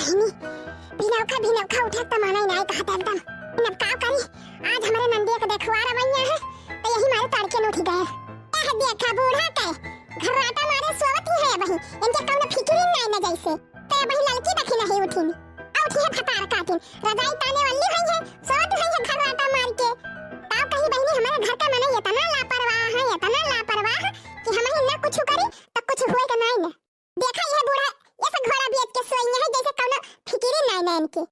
बहनी भिनौखा उठा त माना नहीं कहता एकदम। अब का करी, आज हमारे नंदिया के देखवा रवैया है तो यही मारे तड़के न उठ गए। क्या देखा बूढ़ा के घराटा मारे सोवत ही है बही, इनके कौन फिक्री नहीं न जैसे ते बही लड़की देखी नहीं उठीन आ उठी है फटार काटिन रजाई ताने वाली हुई है सोवत हुई है घराटा मार के। ताऊ कही बहनी हमारे घर का मने इतना लापरवाह कि हम ही न कुछ करी तो कुछ होएगा नहीं न। देखा यह बूढ़ा ऐसा घोड़ा बेच के सोई है जैसे कौन फिक्री नहीं न इनके।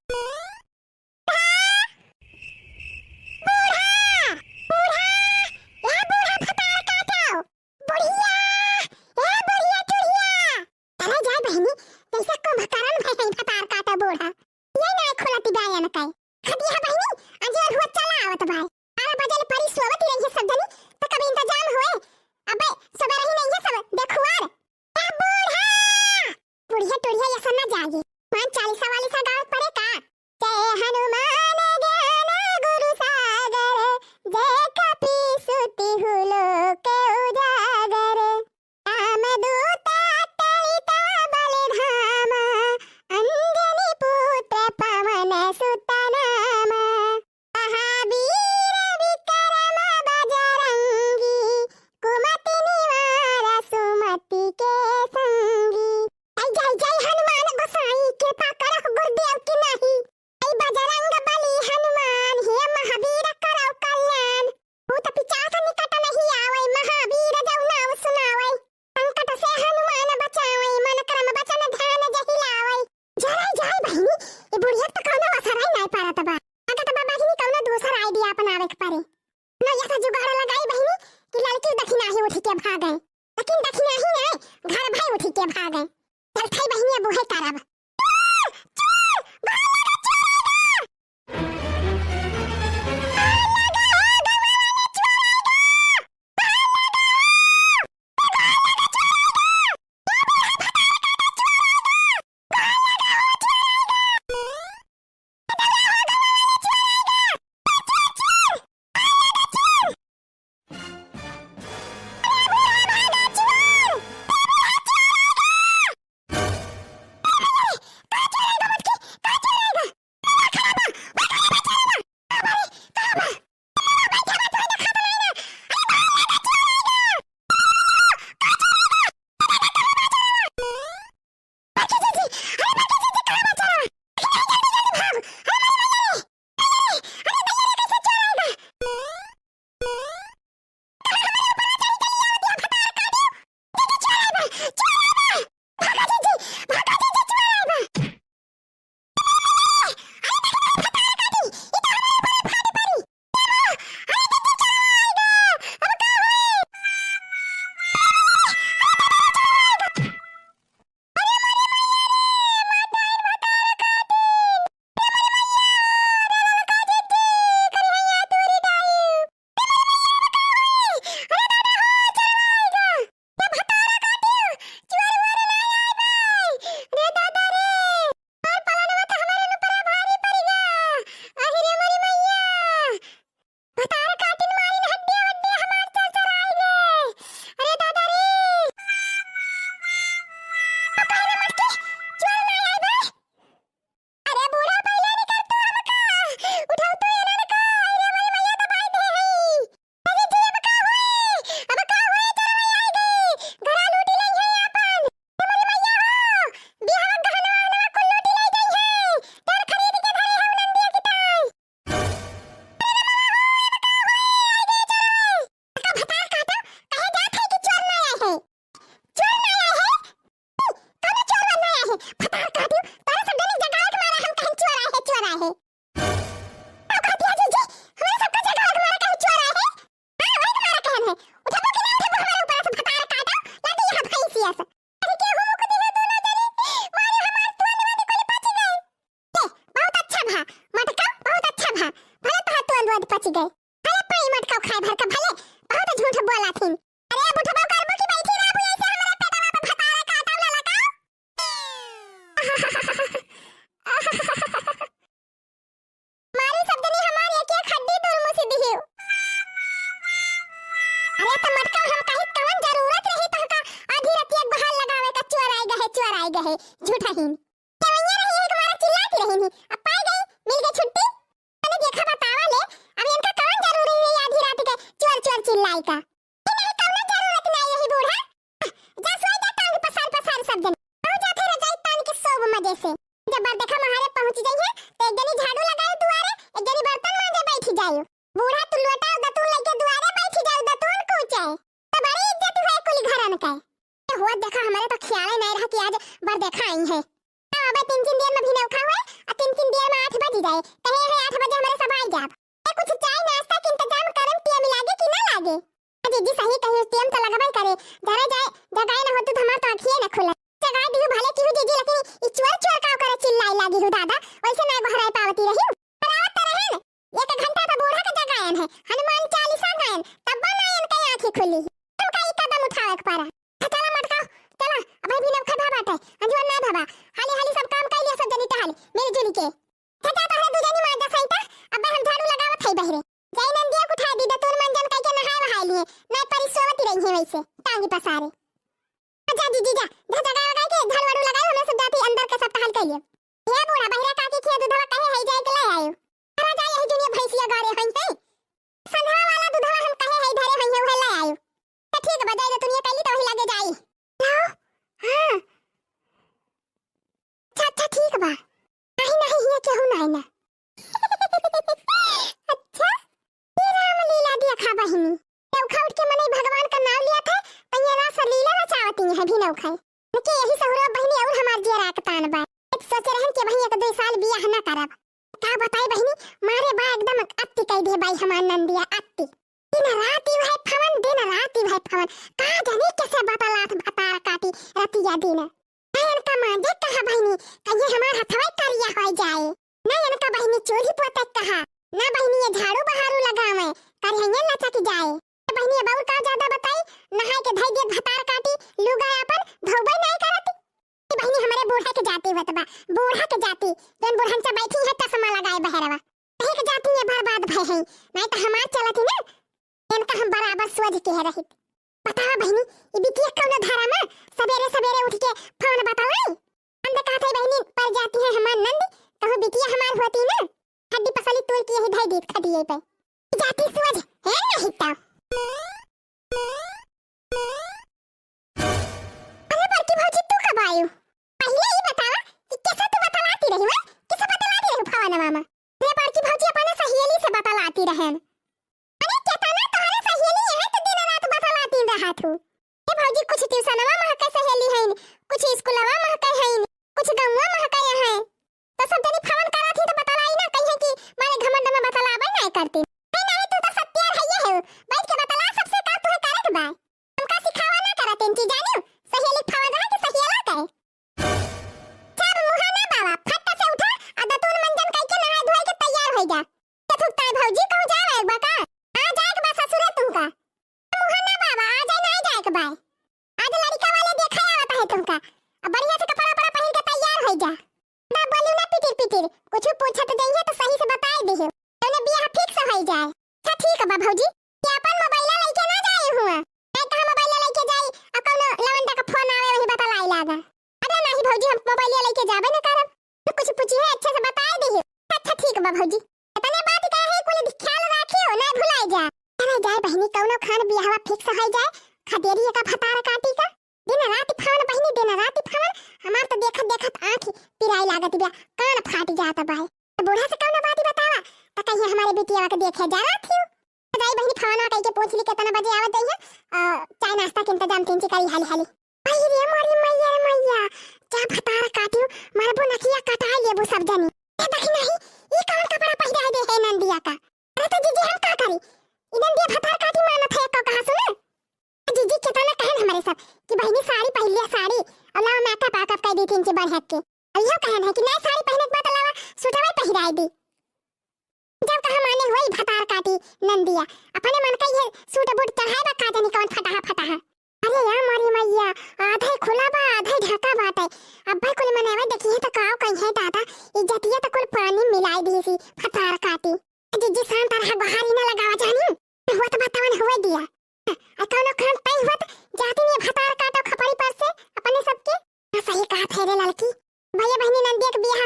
झूठा ही ही रही थी, अब पाई गई, मिल गई छुट्टी। मैंने देखा बतावा ले, अब इनका कौन जरूरी है आधी रात के चोर चोर चिल्लाई का। नहीं कौन जरूरत नहीं यही बूढ़ा। जा सोई जा टांग पसार सब जन। पहुंच जाते रजाई तान के सोब मजे से। जब बार देखा महारे पहुंच गई है तो एक जनी झाड़ू लगाए दुआरे, एक जनी बर्तन मांजे बैठी जायो। बूढ़ा तू लोटा दतून लेके दुआरे बैठी जाओ, दतून कूचे तो बड़ी इज्जत है कुल घरन के। हुआ देखा हमारे तो ख्याल ही नहीं रहा कि आज बार देखा आई है। अब 3 दिन में भी नौखा हुए और 3 दिन में 8 बज जाए, कहे है 8 बजे हमारे सब आई जाब। कुछ चाय नाश्ता के इंतजाम करम टिया मिलागे कि ना लागे। जी सही कहियो टियम तो लगबई करे, जरा जाए जगाए न हो तो हमार तो आंखिए न खुले। जगाए दियो भले की जी लेकिन ई चोर चोर का करे चिल्लाई लागी हो दादा, वैसे ना घराई पावती रही। बराबर रहन 1 घंटा तो बूढ़ा के जगायन है, हनुमान चालीसा गायन तब बनायन के आंखें खुली। तुम का कदम उठावे के पारा। चला मटका चला, अब भी नौखा भाबाटे अंजुआ ना भाबा, हाली हाली सब काम कर लिया सब जनी टहल मेरी जुली के। चाचा तो है दुजनी मार दा सहिता, अब हम झाड़ू लगावत है बहरे। जय नंदिया उठा दी दतुर मंजन कह के नहाए वहाए लिए, ना परिसोवती रही है वैसे टांगी पसारे। जा दीदी जा जा जगा लगा के झाड़ू वाड़ू लगाए, हमने सब जाती अंदर के सब टहल कर लिए। ये बूढ़ा बहरा काकी के दूधवा कहे है जाए के ले आयो। अरे जा यही जुनिया भैंसिया गारे हई है, संधवा वाला दूधवा हम कहे है धरे हई है वो ले आयो। तो ठीक है बजाई दुनिया कहली तो वही लगे जाई। लाओ हां अच्छा ठीक बा, नहीं नहीं ये केहू नहीं ना। अच्छा ये रामलीला देखा बहिनी, नौखा उठ के मने भगवान का नाम लिया था तो ये रास लीला रचावती है भी नौखा के यही सहुरा बहिनी और हमार जे राकतान बा। एक सोच रहन के भैया के 2 साल बियाह ना करब। का बताई बहिनी मारे बा एकदम अत्ती कह दे भाई हमार नंदिया अत्ती। दिन रात ही है फवन, दिन रात ही है फवन, का जाने कैसे बतलात बता काटी रतिया दिन। नयन का मांगे कहा बहिनी कहिए हमार हथवा करिया हो जाए। नयन का बहिनी चोरी पोतक कहा ना बहिनी ये झाड़ू बहारू लगावे करिया लचक जाए। बहिनी बाबू का ज्यादा बताई नहाए के धई दे भतार काटी लुगा अपन धोबई नहीं करती। बहिनी हमारे बूढ़ा के जाती होत बा, बूढ़ा के जाती जन बूढ़न से बैठी है चश्मा लगाए बहरवा कहे के जाती है बर्बाद भई है, नहीं तो हमार चलती ना इनका हम बराबर सोच के रही। बतावा बहिनी ई बिटिया कौन धारा में सवेरे सवेरे उठ के फोन बतालाई अंदर कहते बहिनी पर जाती है हमार नंद कहो बिटिया हमार होती ना हड्डी पसली तोड़ के ही धई दीत खटिए पे जाती सोच है नहीं ता। अरे बड़की भौजी तू कब आयु, पहले ही बतावा कि कैसे तू बतलाती रही है, किसे बतलाती रही फवाना मामा। रे बड़की भौजी अपने सहेली से बतलाती रहन। अरे केतना तोहरे सहेली है तो दिन रात बतलाती रहा तू। ए भौजी कुछ ट्यूशनवा में के सहेली है, कुछ स्कूलवा में के है, कुछ गांववा में के है, तो सब जनी फवन करत ही तो बतलाई ना कहिए कि मारे घमंड में बतलावे नहीं करती। नहीं तू तो सत्य है बैठ के बतला सबसे का तू करे के बा, हमका सिखावा ना करत इनकी जानियो सहेली फवन रहा कि सहेला करे। सब मुहा ना बाबा फट से उठा आ दतून मंजन कह के नहा धोए के तैयार हो जा। के थुकता भौजी कहू जावे एक बका आ जाए के बा ससुरे तुमका। मुहा ना बाबा आ जाए नहीं जाए के बा, आज लड़का वाले देखा आवत है तुमका, अब बढ़िया से कपड़ा पहन के तैयार हो जा। ना बोलू ना पिटिर पिटिर कुछ पूछत जाइए तो सही से बताई दियो तोने बियाह फिक्स हो जाए। अच्छा ठीक है बा भौजी ये अपन मोबाइल लेके ना जाए हुआ, नहीं तो मोबाइल लेके जाई अब कोनो लवंडा का फोन आवे वही बतलाई लागा। अरे नहीं भौजी हम मोबाइल लेके जाबे ना करब, तो कुछ पूछी है अच्छे से बताई दियो। अच्छा ठीक बा भौजी इतने बात का है कुल ख्याल रखियो ना भुलाई जा। अरे जाए बहिनी कोनो खान बियाह फिक्स हो जाए खदेरिया का भतार काटी का दिन रात फवन बहिनी दिन रात फवन हमार तो देखत देखत आंख पिराई लागत बिया कान फाट जाता बा। बूढ़ा से कौन बात बतावा तो कहिए हमारे बिटिया के देखे जा रहा थी जाई बहिनी फवनवा कह के पूछ ली कितना बजे आवत है, चाय नाश्ता के इंतजाम तीन करी हाली हाली। आई रे मारी मैया जा भतार काटियो मारबो नखिया कटाई लेबो सब जनी। ए देखी नहीं ई कौन कपड़ा पहिरा दे है नंदिया का। अरे तो जीजी हम का करी ई नंदिया भतार काटी मानत है तो कहां सुन जीजी कितना कहन हमारे सब कि बहिनी साड़ी पहन लिया साड़ी अल्लाह मेकअप आकअप कर दी थी इनके बढ़ के अयो कहन है कि नहीं साड़ी पहनने के बाद अलावा सूटवा पहिराई दी। जब कहा माने वही भतार काटी नंदिया अपने मन का ये सूट बूट चढ़ाए बा का जानी कौन फटाहा। अरे यार मारी मैया आधा खुला बा आधा ढका बाटे अब्बा कुल मनेवा देखी है तो काव कहीं है दादा इज्जतिया तो कुल पानी मिलाई दी सी भतार काटी। जीजी शान तरह बहारी ना लगावा जानी हुआ तो बतावन हुआ दिया अकाउंट खान तय हुआ जाती नहीं भतार काटो खपड़ी पर से अपने सबके। सही कहा थे रे लड़की भैया बहनी नंदिया के बियाह